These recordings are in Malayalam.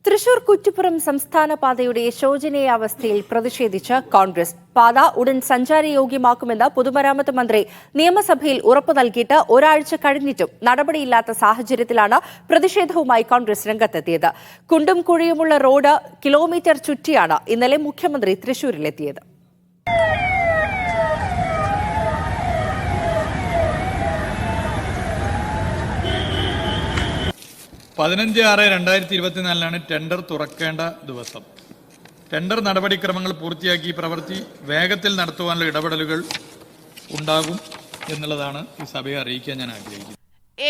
തൃശൂർ കുറ്റിപ്പുറം സംസ്ഥാന പാതയുടെ ശോചനീയാവസ്ഥയിൽ പ്രതിഷേധിച്ച് കോൺഗ്രസ്. പാത ഉടൻ സഞ്ചാരയോഗ്യമാക്കുമെന്ന് പൊതുമരാമത്ത് മന്ത്രി നിയമസഭയിൽ ഉറപ്പു നൽകിയിട്ട് ഒരാഴ്ച കഴിഞ്ഞിട്ടും നടപടിയില്ലാത്ത സാഹചര്യത്തിലാണ് പ്രതിഷേധവുമായി കോൺഗ്രസ് രംഗത്തെത്തിയത്. കുണ്ടും കുഴിയുമുള്ള റോഡ് കിലോമീറ്റർ ചുറ്റിയാണ് ഇന്നലെ മുഖ്യമന്ത്രി തൃശൂരിലെത്തിയത്. പതിനഞ്ച് 6/2024 ടെൻഡർ തുറക്കേണ്ട ദിവസം. ടെൻഡർ നടപടിക്രമങ്ങൾ പൂർത്തിയാക്കി പ്രവൃത്തി വേഗത്തിൽ നടത്തുവാനുള്ള ഇടപെടലുകൾ ഉണ്ടാകും എന്നുള്ളതാണ് ഈ സഭയെ അറിയിക്കാൻ ഞാൻ ആഗ്രഹിക്കുന്നത്.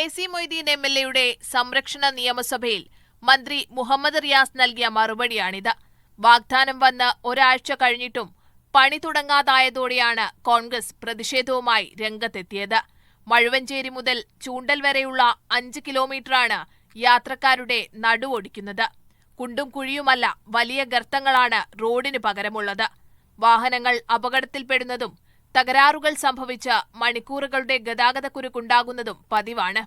AC മൊയ്തീൻ MLAയുടെ സംരക്ഷണ നിയമസഭയിൽ മന്ത്രി മുഹമ്മദ് റിയാസ് നൽകിയ മറുപടിയാണിത്. വാഗ്ദാനം വന്ന് ഒരാഴ്ച കഴിഞ്ഞിട്ടും പണി തുടങ്ങാതായതോടെയാണ് കോൺഗ്രസ് പ്രതിഷേധവുമായി രംഗത്തെത്തിയത്. മഴുവഞ്ചേരി മുതൽ ചൂണ്ടൽ വരെയുള്ള 5 കിലോമീറ്ററാണ് യാത്രക്കാരുടെ നടുവൊടിക്കുന്നത്. കുണ്ടും കുഴിയുമല്ല, വലിയ ഗർത്തങ്ങളാണ് റോഡിന് പകരമുള്ളത്. വാഹനങ്ങൾ അപകടത്തിൽപ്പെടുന്നതും തകരാറുകൾ സംഭവിച്ച് മണിക്കൂറുകളുടെ ഗതാഗതക്കുരുക്കുണ്ടാകുന്നതും പതിവാണ്.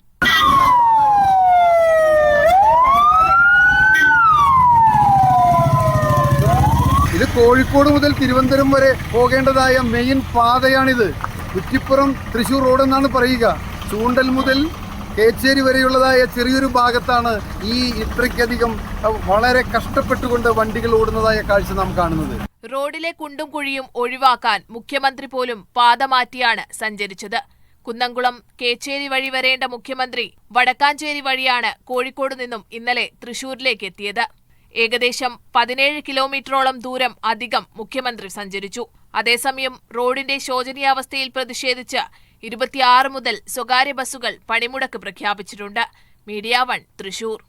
ഇത് കോഴിക്കോട് മുതൽ തിരുവനന്തപുരം വരെ പോകേണ്ടതായ മെയിൻ പാതയാണിത്. കുറ്റിപ്പുറം തൃശൂർ റോഡെന്നാണ് പറയുക. ചൂണ്ടൽ മുതൽ കേച്ചേരി വരെയുള്ളതായ ചെറിയൊരു ഭാഗത്താണ് ഈ ഇത്രയ്ക്കധികം വളരെ കഷ്ടപ്പെട്ടുകൊണ്ട് വണ്ടികൾ ഓടുന്നതായ കാഴ്ച നാം കാണുന്നത്. റോഡിലെ കുണ്ടും കുഴിയും ഒഴിവാക്കാൻ മുഖ്യമന്ത്രി പോലും പാത മാറ്റിയാണ് സഞ്ചരിച്ചത്. കുന്നംകുളം കേച്ചേരി വഴി വരേണ്ട മുഖ്യമന്ത്രി വടക്കാഞ്ചേരി വഴിയാണ് കോഴിക്കോട് നിന്നും ഇന്നലെ തൃശൂരിലേക്ക് എത്തിയത്. ഏകദേശം 17 കിലോമീറ്ററോളം ദൂരം അധികം മുഖ്യമന്ത്രി സഞ്ചരിച്ചു. അതേസമയം റോഡിന്റെ ശോചനീയാവസ്ഥയിൽ പ്രതിഷേധിച്ച് 26 മുതൽ സ്വകാര്യ ബസ്സുകൾ പണിമുടക്ക് പ്രഖ്യാപിച്ചിട്ടുണ്ട്. മീഡിയ 1 തൃശൂർ.